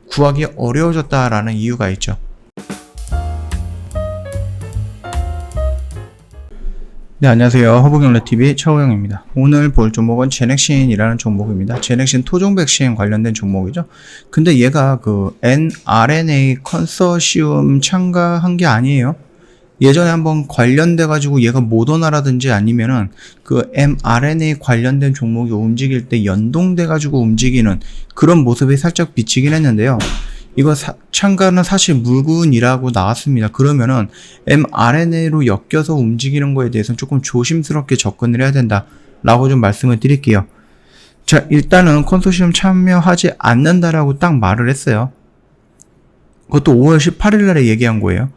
구하기 어려워졌다라는 이유가 있죠. 네, 안녕하세요. 허브경제TV 최호영입니다. 오늘 볼 종목은 제넥신이라는 종목입니다. 제넥신 토종 백신 관련된 종목이죠. 근데 얘가 그 mRNA 컨소시엄 참가한 게 아니에요. 예전에 한번 관련돼 가지고 얘가 모더나라든지 아니면은 그 mRNA 관련된 종목이 움직일 때 연동돼 가지고 움직이는 그런 모습이 살짝 비치긴 했는데요. 이거 참가는 사실 물군이라고 나왔습니다. 그러면은 mRNA로 엮여서 움직이는 거에 대해서는 조금 조심스럽게 접근을 해야 된다라고 좀 말씀을 드릴게요. 자, 일단은 컨소시엄 참여하지 않는다라고 딱 말을 했어요. 그것도 5월 18일 날에 얘기한 거예요.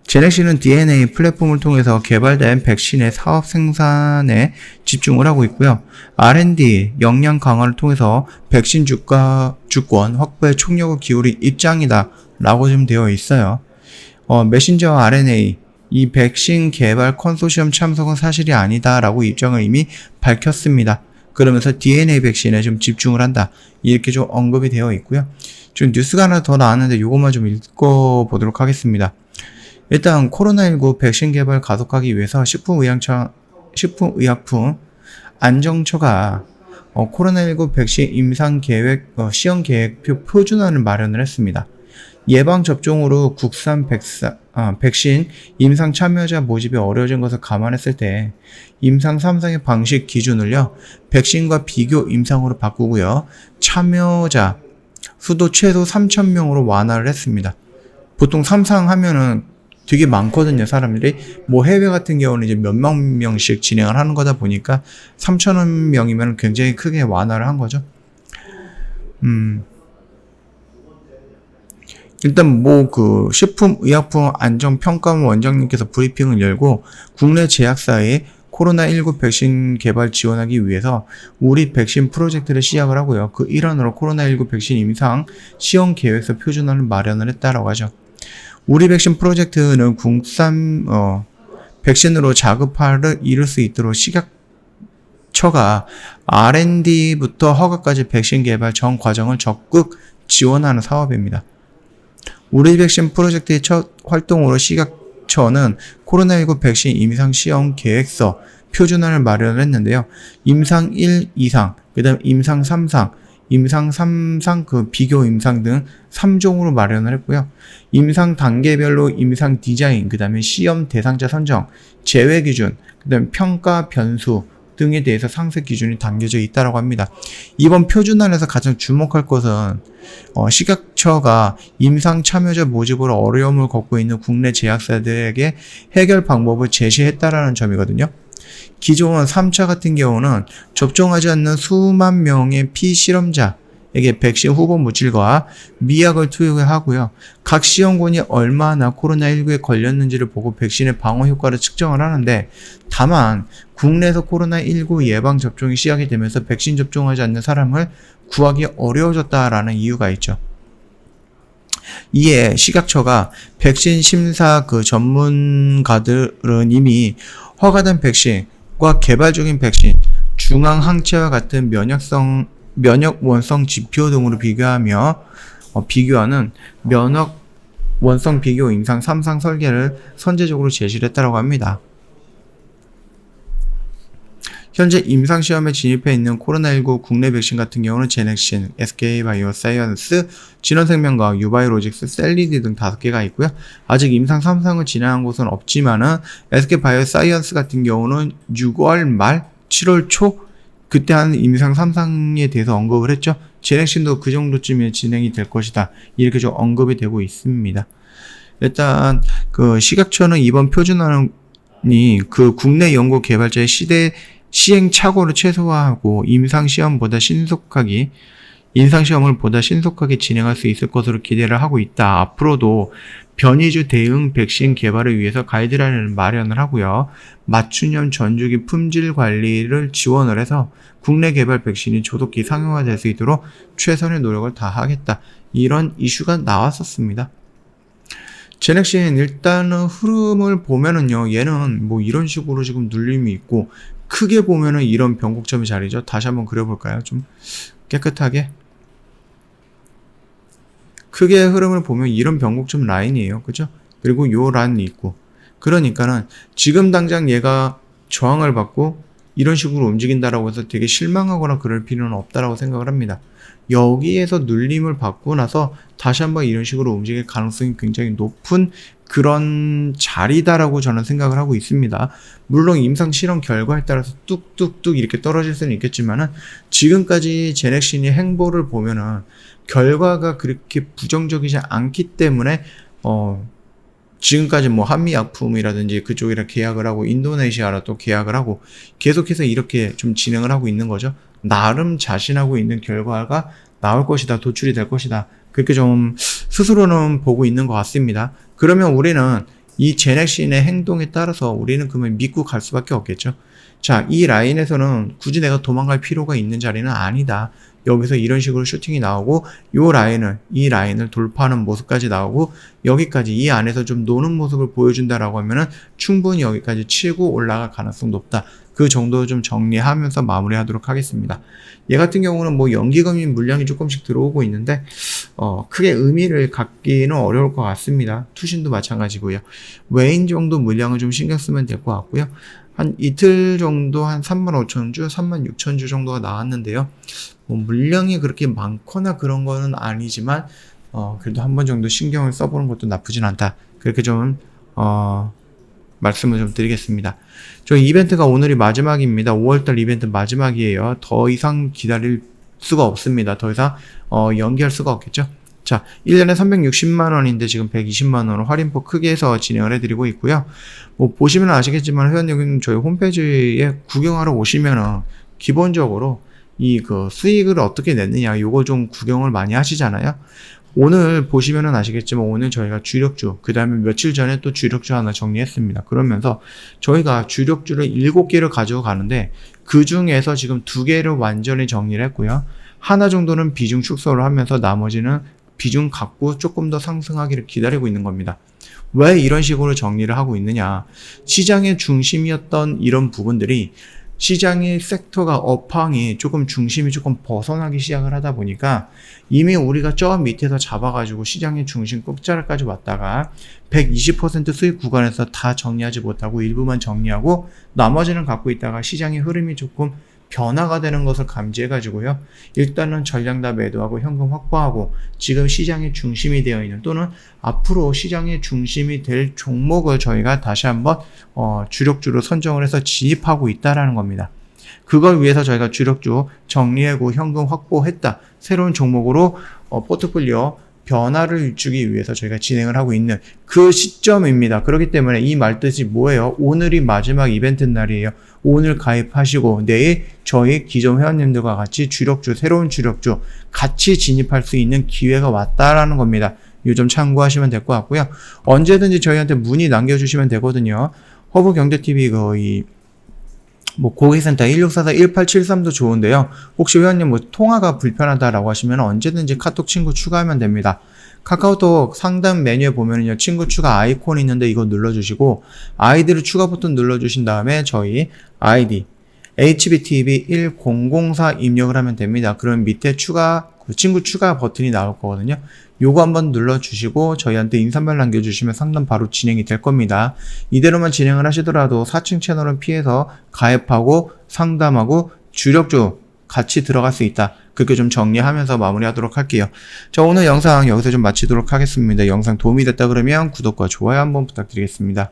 제넥신은 DNA 플랫폼을 통해서 개발된 백신의 사업 생산에 집중을 하고 있고요. R&D, 역량 강화를 통해서 백신 주권 확보에 총력을 기울인 입장이다 라고 좀 되어 있어요. 메신저 RNA, 이 백신 개발 컨소시엄 참석은 사실이 아니다 라고 입장을 이미 밝혔습니다. 그러면서 DNA 백신에 좀 집중을 한다, 이렇게 좀 언급이 되어 있고요. 좀 뉴스가 하나 더 나왔는데 이것만 좀 읽어보도록 하겠습니다. 일단 코로나19 백신 개발 가속하기 위해서 식품의약품 안정처가 코로나19 백신 임상 계획 시험 계획표 표준안을 마련을 했습니다. 예방 접종으로 국산 백신 임상 참여자 모집이 어려워진 것을 감안했을 때 임상 3상의 방식 기준을요, 백신과 비교 임상으로 바꾸고요, 참여자 수도 최소 3,000명으로 완화를 했습니다. 보통 3상 하면은 되게 많거든요, 사람들이. 뭐 해외 같은 경우는 이제 몇만 명씩 진행을 하는 거다 보니까 3,000명이면 굉장히 크게 완화를 한 거죠. 일단 뭐 그 식품의약품 안전평가원 원장님께서 브리핑을 열고 국내 제약사에 코로나19 백신 개발 지원하기 위해서 우리 백신 프로젝트를 시작을 하고요. 그 일환으로 코로나19 백신 임상 시험 계획서 표준안을 마련을 했다라고 하죠. 우리 백신 프로젝트는 국산 백신으로 자급화를 이룰 수 있도록 식약처가 R&D부터 허가까지 백신 개발 전 과정을 적극 지원하는 사업입니다. 우리 백신 프로젝트의 첫 활동으로 식약처는 코로나19 백신 임상 시험 계획서 표준안을 마련을 했는데요. 임상 1 이상, 그 다음 임상 3상, 임상 3상 그 비교 임상 등 3종으로 마련을 했고요. 임상 단계별로 임상 디자인, 그 다음에 시험 대상자 선정, 제외 기준, 그 다음에 평가 변수 등에 대해서 상세 기준이 담겨져 있다고 합니다. 이번 표준안에서 가장 주목할 것은 식약처가 임상 참여자 모집으로 어려움을 겪고 있는 국내 제약사들에게 해결 방법을 제시했다라는 점이거든요. 기존 3차 같은 경우는 접종하지 않는 수만 명의 피실험자에게 백신 후보 물질과 미약을 투여하고요. 각 시험군이 얼마나 코로나19에 걸렸는지를 보고 백신의 방어 효과를 측정을 하는데, 다만 국내에서 코로나19 예방 접종이 시작이 되면서 백신 접종하지 않는 사람을 구하기 어려워졌다라는 이유가 있죠. 이에 식약처가 백신 심사 그 전문가들은 이미 허가된 백신과 개발 중인 백신, 중앙 항체와 같은 면역 원성 지표 등으로 비교하는 면역 원성 비교 임상 3상 설계를 선제적으로 제시를 했다고 합니다. 현재 임상시험에 진입해 있는 코로나19 국내 백신 같은 경우는 제넥신, SK바이오사이언스, 진원생명과학, 유바이로직스, 셀리디 등 5개가 있고요. 아직 임상 3상을 진행한 곳은 없지만은 SK바이오사이언스 같은 경우는 6월 말, 7월 초 그때 한 임상 3상에 대해서 언급을 했죠. 제넥신도 그 정도쯤에 진행이 될 것이다, 이렇게 좀 언급이 되고 있습니다. 일단 그 식약처는 이번 표준안이 그 국내 연구 개발자의 시행착오를 최소화하고 인상시험을 보다 신속하게 진행할 수 있을 것으로 기대를 하고 있다. 앞으로도 변이주 대응 백신 개발을 위해서 가이드라인을 마련을 하고요. 맞춤형 전주기 품질 관리를 지원을 해서 국내 개발 백신이 조속히 상용화될 수 있도록 최선의 노력을 다하겠다, 이런 이슈가 나왔었습니다. 제넥신 일단은 흐름을 보면은요, 얘는 뭐 이런 식으로 지금 눌림이 있고, 크게 보면은 이런 변곡점이 자리죠. 다시 한번 그려볼까요? 좀 깨끗하게. 크게 흐름을 보면 이런 변곡점 라인이에요. 그죠? 그리고 요 란이 있고. 그러니까는 지금 당장 얘가 저항을 받고 이런 식으로 움직인다라고 해서 되게 실망하거나 그럴 필요는 없다라고 생각을 합니다. 여기에서 눌림을 받고 나서 다시 한번 이런 식으로 움직일 가능성이 굉장히 높은 그런 자리다라고 저는 생각을 하고 있습니다. 물론 임상 실험 결과에 따라서 뚝뚝뚝 이렇게 떨어질 수는 있겠지만은 지금까지 제넥신이 행보를 보면은 결과가 그렇게 부정적이지 않기 때문에 지금까지 뭐 한미약품이라든지 그쪽이랑 계약을 하고 인도네시아랑 또 계약을 하고 계속해서 이렇게 좀 진행을 하고 있는 거죠. 나름 자신하고 있는 결과가 나올 것이다, 도출이 될 것이다. 그렇게 좀 스스로는 보고 있는 것 같습니다. 그러면 우리는 이 제넥신의 행동에 따라서 우리는 그러면 믿고 갈 수밖에 없겠죠. 자, 이 라인에서는 굳이 내가 도망갈 필요가 있는 자리는 아니다. 여기서 이런 식으로 슈팅이 나오고 이 라인을 돌파하는 모습까지 나오고 여기까지 이 안에서 좀 노는 모습을 보여준다라고 하면은 충분히 여기까지 치고 올라갈 가능성 높다. 그 정도 좀 정리하면서 마무리하도록 하겠습니다. 얘 같은 경우는 뭐 연기금융 물량이 조금씩 들어오고 있는데 크게 의미를 갖기는 어려울 것 같습니다. 투신도 마찬가지고요. 외인 정도 물량을 좀 신경 쓰면 될 것 같고요. 한 이틀 정도 한 35,000주, 36,000주 정도가 나왔는데요. 뭐 물량이 그렇게 많거나 그런 거는 아니지만 그래도 한 번 정도 신경을 써보는 것도 나쁘진 않다. 그렇게 좀 말씀을 좀 드리겠습니다. 저희 이벤트가 오늘이 마지막입니다. 5월달 이벤트 마지막이에요. 더 이상 기다릴 수가 없습니다. 더 이상 연기할 수가 없겠죠. 자, 1년에 360만원인데 지금 120만원을 할인폭 크게 해서 진행을 해드리고 있고요. 뭐 보시면 아시겠지만 회원님은 저희 홈페이지에 구경하러 오시면은 기본적으로 이 수익을 어떻게 냈느냐 요거 좀 구경을 많이 하시잖아요. 오늘 보시면은 아시겠지만 오늘 저희가 주력주, 그 다음에 며칠 전에 또 주력주 하나 정리했습니다. 그러면서 저희가 주력주를 7개를 가지고 가는데 그 중에서 지금 2개를 완전히 정리를 했고요. 하나 정도는 비중 축소를 하면서 나머지는 비중 갖고 조금 더 상승하기를 기다리고 있는 겁니다. 왜 이런 식으로 정리를 하고 있느냐. 시장의 중심이었던 이런 부분들이 시장의 섹터가 업황이 중심이 조금 벗어나기 시작을 하다 보니까 이미 우리가 저 밑에서 잡아가지고 시장의 중심 끝자락까지 왔다가 120% 수익 구간에서 다 정리하지 못하고 일부만 정리하고 나머지는 갖고 있다가 시장의 흐름이 조금 변화가 되는 것을 감지해가지고요. 일단은 전량 다 매도하고 현금 확보하고 지금 시장의 중심이 되어 있는 또는 앞으로 시장의 중심이 될 종목을 저희가 다시 한번 주력주로 선정을 해서 진입하고 있다라는 겁니다. 그걸 위해서 저희가 주력주 정리하고 현금 확보했다. 새로운 종목으로 포트폴리오 변화를 주기 위해서 저희가 진행을 하고 있는 그 시점입니다. 그렇기 때문에 이 말뜻이 뭐예요? 오늘이 마지막 이벤트 날이에요. 오늘 가입하시고 내일 저희 기존 회원님들과 같이 새로운 주력주 같이 진입할 수 있는 기회가 왔다라는 겁니다. 이 점 참고하시면 될 것 같고요. 언제든지 저희한테 문의 남겨주시면 되거든요. 허브경제TV 고객센터 1644-1873도 좋은데요. 혹시 회원님 통화가 불편하다라고 하시면 언제든지 카톡 친구 추가하면 됩니다. 카카오톡 상단 메뉴에 보면은요, 친구 추가 아이콘이 있는데 이거 눌러주시고, 아이디를 추가 버튼 눌러주신 다음에 저희 아이디, HBTV1004 입력을 하면 됩니다. 그럼 밑에 친구 추가 버튼이 나올 거거든요. 요거 한번 눌러주시고 저희한테 인사말 남겨주시면 상담 바로 진행이 될 겁니다. 이대로만 진행을 하시더라도 4층 채널은 피해서 가입하고 상담하고 주력주 같이 들어갈 수 있다. 그렇게 좀 정리하면서 마무리하도록 할게요. 자, 오늘 영상 여기서 좀 마치도록 하겠습니다. 영상 도움이 됐다 그러면 구독과 좋아요 한번 부탁드리겠습니다.